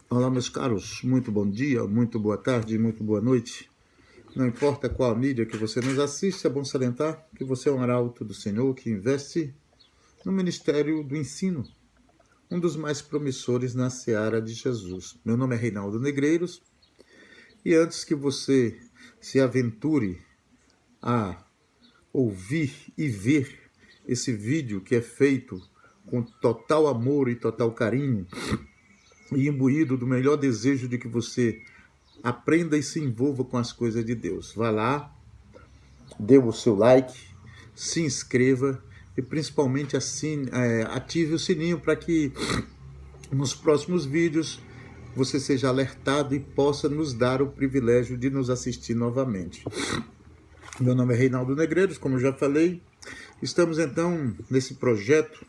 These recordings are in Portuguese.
Olá, meus caros, muito bom dia, muito boa tarde, muito boa noite. Não importa qual a mídia que você nos assiste, é bom salientar que você é um arauto do Senhor que investe no ministério do ensino, um dos mais promissores na seara de Jesus. Meu nome é Reinaldo Negreiros e antes que você se aventure a ouvir e ver esse vídeo que é feito com total amor e total carinho e imbuído do melhor desejo de que você aprenda e se envolva com as coisas de Deus. Vá lá, dê o seu like, se inscreva e principalmente ative o sininho para que nos próximos vídeos você seja alertado e possa nos dar o privilégio de nos assistir novamente. Meu nome é Reinaldo Negreiros, como já falei. Estamos então nesse projeto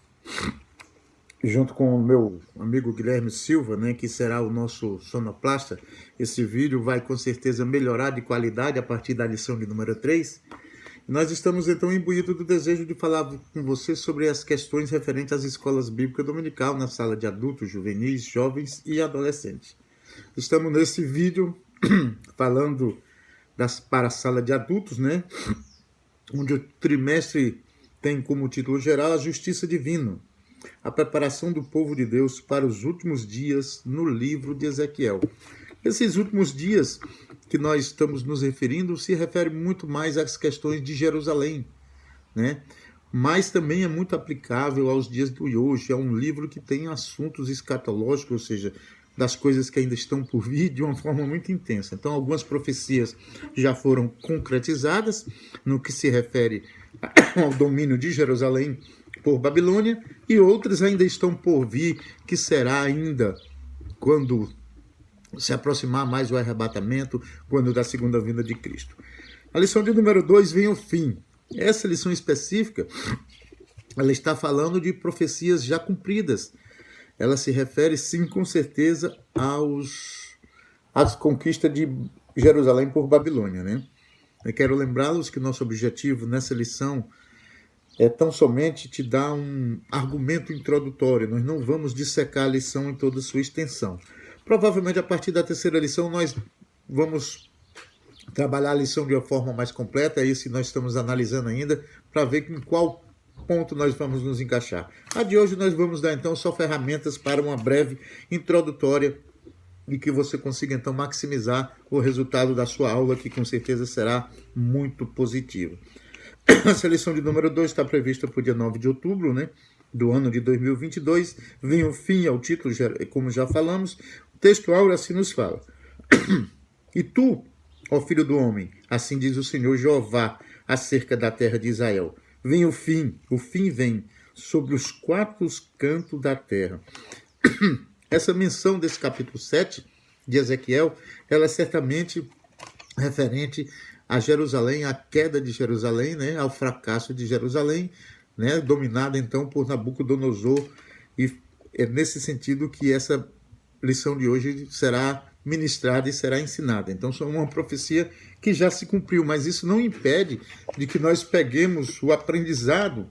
junto com o meu amigo Guilherme Silva, né, que será o nosso sonoplasta. Esse vídeo vai com certeza melhorar de qualidade a partir da lição de número 3. Nós estamos então imbuídos do desejo de falar com você sobre as questões referentes às escolas bíblicas dominical na sala de adultos, juvenis, jovens e adolescentes. Estamos nesse vídeo falando para a sala de adultos, né, onde o trimestre tem como título geral a Justiça Divina, a preparação do povo de Deus para os últimos dias no livro de Ezequiel. Esses últimos dias que nós estamos nos referindo se refere muito mais às questões de Jerusalém, né? Mas também é muito aplicável aos dias de hoje. É um livro que tem assuntos escatológicos, ou seja, das coisas que ainda estão por vir de uma forma muito intensa. Então, algumas profecias já foram concretizadas no que se refere ao domínio de Jerusalém por Babilônia, e outras ainda estão por vir, que será ainda quando se aproximar mais o arrebatamento, quando da segunda vinda de Cristo. A lição de número 2 vem ao fim. Essa lição específica, ela está falando de profecias já cumpridas. Ela se refere, sim, com certeza, às conquistas de Jerusalém por Babilônia, né? Eu quero lembrá-los que nosso objetivo nessa lição é tão somente te dar um argumento introdutório. Nós não vamos dissecar a lição em toda a sua extensão. Provavelmente, a partir da terceira lição, nós vamos trabalhar a lição de uma forma mais completa. É isso que nós estamos analisando ainda, para ver em qual ponto nós vamos nos encaixar. A de hoje nós vamos dar, então, só ferramentas para uma breve introdutória e que você consiga, então, maximizar o resultado da sua aula, que com certeza será muito positivo. A seleção de número 2 está prevista para o dia 9 de outubro, né, do ano de 2022. Vem o fim ao título, como já falamos. O texto áureo assim nos fala. E tu, ó filho do homem, assim diz o Senhor Jeová, acerca da terra de Israel. Vem o fim vem sobre os quatro cantos da terra. Essa menção desse capítulo 7 de Ezequiel, ela é certamente referente a Jerusalém, a queda de Jerusalém, né, ao fracasso de Jerusalém, né, dominada então por Nabucodonosor, e é nesse sentido que essa lição de hoje será ministrada e será ensinada. Então, é uma profecia que já se cumpriu, mas isso não impede de que nós peguemos o aprendizado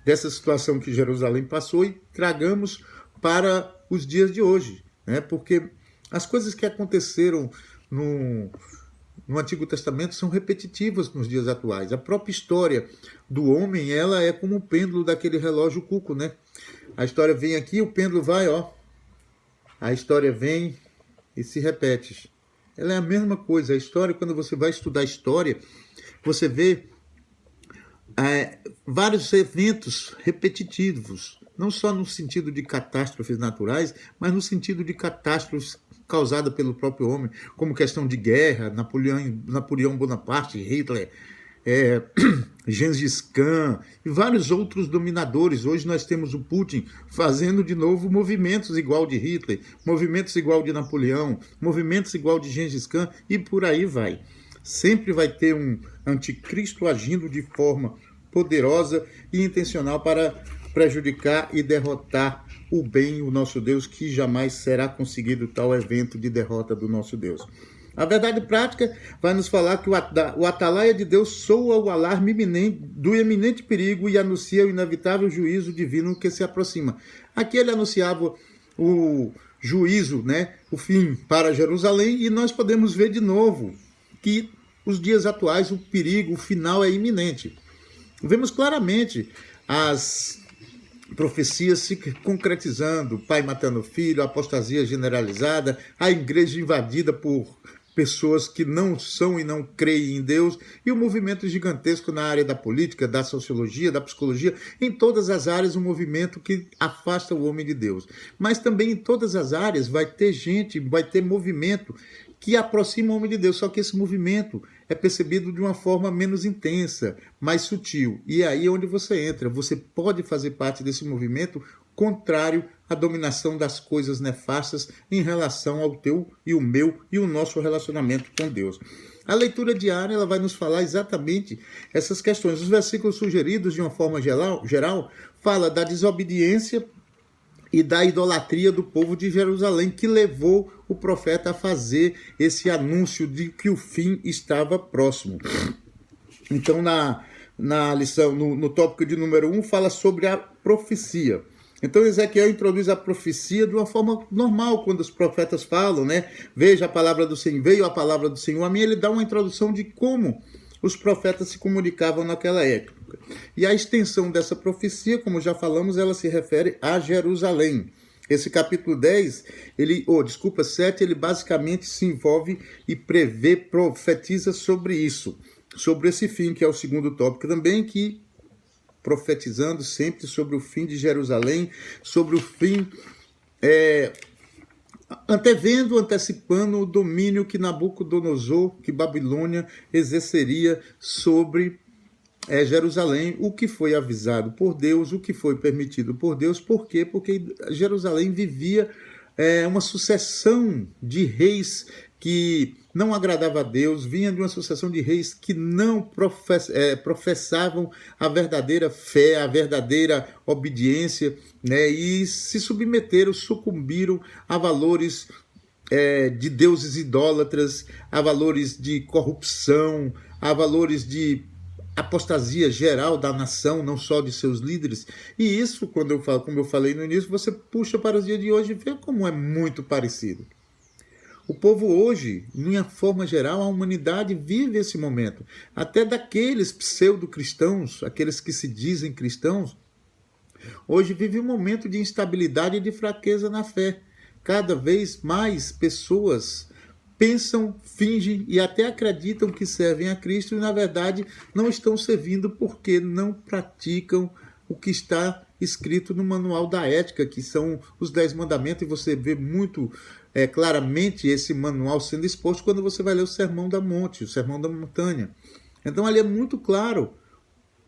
dessa situação que Jerusalém passou e tragamos para os dias de hoje, né, porque as coisas que aconteceram no Antigo Testamento são repetitivas nos dias atuais. A própria história do homem, ela é como o pêndulo daquele relógio cuco, né? A história vem aqui, o pêndulo vai, ó. A história vem e se repete. Ela é a mesma coisa. A história, quando você vai estudar a história, você vê vários eventos repetitivos, não só no sentido de catástrofes naturais, mas no sentido de catástrofes causada pelo próprio homem, como questão de guerra, Napoleão Bonaparte, Hitler, Gengis Khan e vários outros dominadores. Hoje nós temos o Putin fazendo de novo movimentos igual de Hitler, movimentos igual de Napoleão, movimentos igual de Gengis Khan e por aí vai. Sempre vai ter um anticristo agindo de forma poderosa e intencional para prejudicar e derrotar o bem, o nosso Deus, que jamais será conseguido tal evento de derrota do nosso Deus. A verdade prática vai nos falar que o atalaia de Deus soa o alarme do eminente perigo e anuncia o inevitável juízo divino que se aproxima. Aqui ele anunciava juízo, né, o fim para Jerusalém, e nós podemos ver de novo que os dias atuais, o perigo, o final é iminente. Vemos claramente as profecias se concretizando, pai matando filho, apostasia generalizada, a igreja invadida por pessoas que não são e não creem em Deus, e um movimento gigantesco na área da política, da sociologia, da psicologia, em todas as áreas, um movimento que afasta o homem de Deus. Mas também em todas as áreas vai ter gente, vai ter movimento que aproxima o homem de Deus, só que esse movimento é percebido de uma forma menos intensa, mais sutil. E é aí onde você entra. Você pode fazer parte desse movimento contrário à dominação das coisas nefastas em relação ao teu e o meu e o nosso relacionamento com Deus. A leitura diária ela vai nos falar exatamente essas questões. Os versículos sugeridos, de uma forma geral fala da desobediência e da idolatria do povo de Jerusalém, que levou o profeta a fazer esse anúncio de que o fim estava próximo. Então, na lição, no tópico de número 1, fala sobre a profecia. Então, Ezequiel introduz a profecia de uma forma normal, quando os profetas falam, né? Veja a palavra do Senhor, veio a palavra do Senhor a mim, ele dá uma introdução de como os profetas se comunicavam naquela época. E a extensão dessa profecia, como já falamos, ela se refere a Jerusalém. Esse capítulo 7, ele basicamente se envolve e prevê, profetiza sobre isso, sobre esse fim, que é o segundo tópico também, que profetizando sempre sobre o fim de Jerusalém, sobre o fim, antecipando o domínio que Nabucodonosor, que Babilônia exerceria sobre Jerusalém, o que foi avisado por Deus, o que foi permitido por Deus. Por quê? Porque Jerusalém vivia uma sucessão de reis que não agradava a Deus, vinha de uma sucessão de reis que não professavam a verdadeira fé, a verdadeira obediência, né, e se submeteram, sucumbiram a valores de deuses idólatras, a valores de corrupção, a valores de apostasia geral da nação, não só de seus líderes. E isso, como eu falei no início, você puxa para os dias de hoje e vê como é muito parecido. O povo hoje, de uma forma geral, a humanidade vive esse momento. Até daqueles pseudo-cristãos, aqueles que se dizem cristãos, hoje vive um momento de instabilidade e de fraqueza na fé. Cada vez mais pessoas pensam, fingem e até acreditam que servem a Cristo e, na verdade, não estão servindo porque não praticam o que está escrito no Manual da Ética, que são os 10 mandamentos, e você vê muito claramente esse manual sendo exposto quando você vai ler o Sermão da Monte, o Sermão da Montanha. Então, ali é muito claro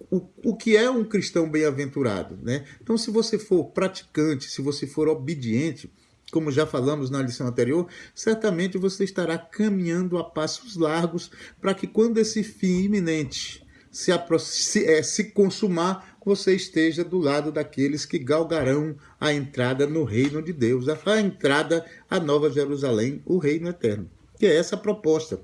o que é um cristão bem-aventurado, né? Então, se você for praticante, se você for obediente, como já falamos na lição anterior, certamente você estará caminhando a passos largos para que quando esse fim iminente se consumar, você esteja do lado daqueles que galgarão a entrada no reino de Deus, a entrada à Nova Jerusalém, o reino eterno. Que é essa a proposta.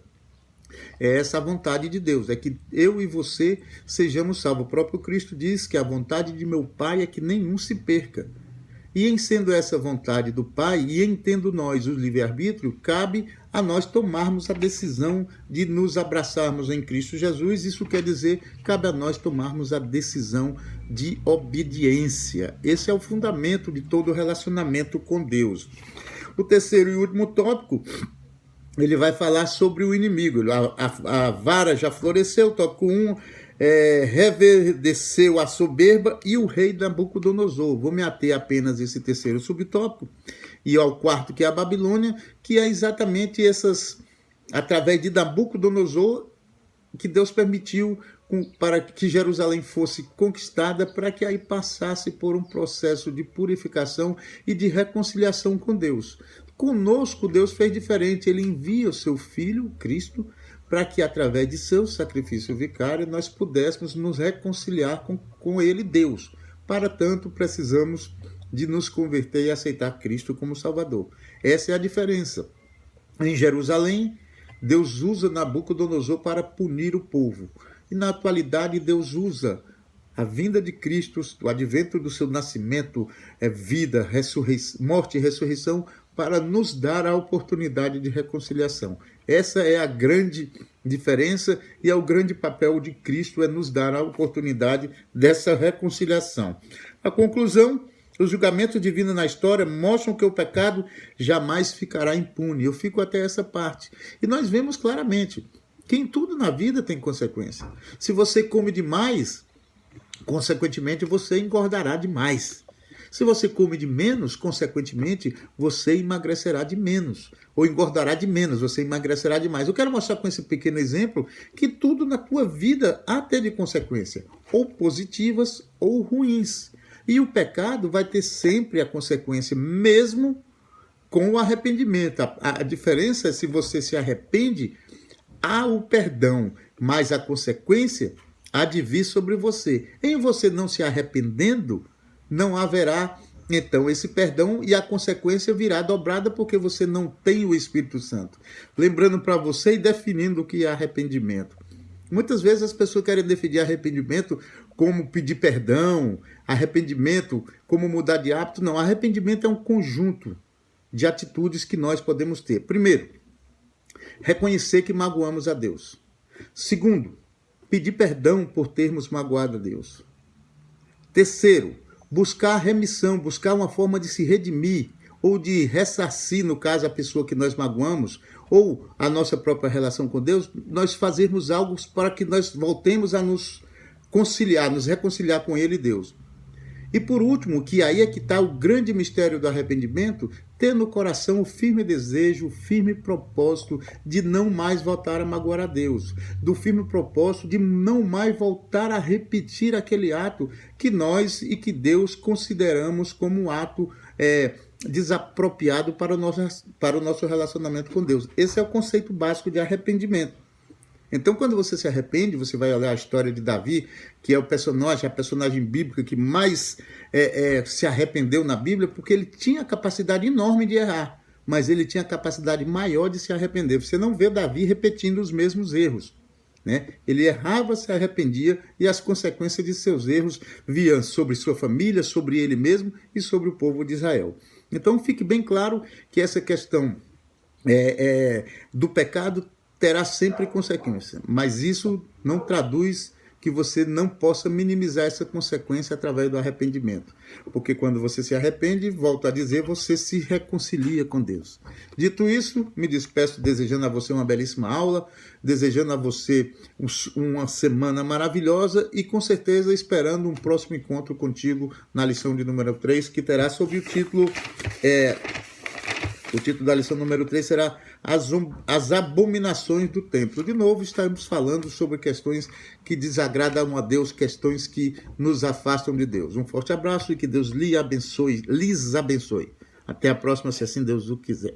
É essa a vontade de Deus, é que eu e você sejamos salvos. O próprio Cristo diz que a vontade de meu Pai é que nenhum se perca. E em sendo essa vontade do Pai, e em tendo nós o livre-arbítrio, cabe a nós tomarmos a decisão de nos abraçarmos em Cristo Jesus. Isso quer dizer, cabe a nós tomarmos a decisão de obediência. Esse é o fundamento de todo relacionamento com Deus. O terceiro e último tópico, ele vai falar sobre o inimigo. A vara já floresceu, tópico 1, reverdeceu a soberba e o rei Nabucodonosor. Vou me ater apenas a esse terceiro subtópico e ao quarto, que é a Babilônia, que é exatamente através de Nabucodonosor, que Deus permitiu para que Jerusalém fosse conquistada, para que aí passasse por um processo de purificação e de reconciliação com Deus. Conosco, Deus fez diferente. Ele envia o seu Filho, Cristo, para que, através de seu sacrifício vicário, nós pudéssemos nos reconciliar com Ele, Deus. Para tanto, precisamos de nos converter e aceitar Cristo como Salvador. Essa é a diferença. Em Jerusalém, Deus usa Nabucodonosor para punir o povo. E, na atualidade, Deus usa a vinda de Cristo, o advento do seu nascimento, vida, morte e ressurreição, para nos dar a oportunidade de reconciliação. Essa é a grande diferença e é o grande papel de Cristo, é nos dar a oportunidade dessa reconciliação. A conclusão: os julgamentos divinos na história mostram que o pecado jamais ficará impune. Eu fico até essa parte. E nós vemos claramente que em tudo na vida tem consequência. Se você come demais, consequentemente você engordará demais. Se você come de menos, consequentemente, você emagrecerá de menos. Ou engordará de menos, você emagrecerá de mais. Eu quero mostrar com esse pequeno exemplo que tudo na tua vida há ter de consequência, ou positivas ou ruins. E o pecado vai ter sempre a consequência, mesmo com o arrependimento. A diferença é se você se arrepende, há o perdão, mas a consequência há de vir sobre você. Em você não se arrependendo, não haverá, então, esse perdão e a consequência virá dobrada porque você não tem o Espírito Santo. Lembrando para você e definindo o que é arrependimento. Muitas vezes as pessoas querem definir arrependimento como pedir perdão, arrependimento como mudar de hábito. Não, arrependimento é um conjunto de atitudes que nós podemos ter. Primeiro, reconhecer que magoamos a Deus. Segundo, pedir perdão por termos magoado a Deus. Terceiro, buscar remissão, buscar uma forma de se redimir ou de ressarcir, no caso, a pessoa que nós magoamos, ou a nossa própria relação com Deus, nós fazermos algo para que nós voltemos a nos conciliar, nos reconciliar com Ele e Deus. E por último, que aí é que está o grande mistério do arrependimento, ter no coração o firme desejo, o firme propósito de não mais voltar a magoar a Deus, do firme propósito de não mais voltar a repetir aquele ato que nós e que Deus consideramos como um ato desapropriado para o nosso relacionamento com Deus. Esse é o conceito básico de arrependimento. Então, quando você se arrepende, você vai olhar a história de Davi, que é a personagem bíblica que mais se arrependeu na Bíblia, porque ele tinha a capacidade enorme de errar, mas ele tinha a capacidade maior de se arrepender. Você não vê Davi repetindo os mesmos erros, né? Ele errava, se arrependia, e as consequências de seus erros vinham sobre sua família, sobre ele mesmo e sobre o povo de Israel. Então, fique bem claro que essa questão do pecado terá sempre consequência, mas isso não traduz que você não possa minimizar essa consequência através do arrependimento, porque quando você se arrepende, volto a dizer, você se reconcilia com Deus. Dito isso, me despeço desejando a você uma belíssima aula, desejando a você uma semana maravilhosa e com certeza esperando um próximo encontro contigo na lição de número 3, que terá sob o título... O título da lição número 3 será As Abominações do Templo. De novo, estamos falando sobre questões que desagradam a Deus, questões que nos afastam de Deus. Um forte abraço e que Deus lhes abençoe. Até a próxima, se assim Deus o quiser.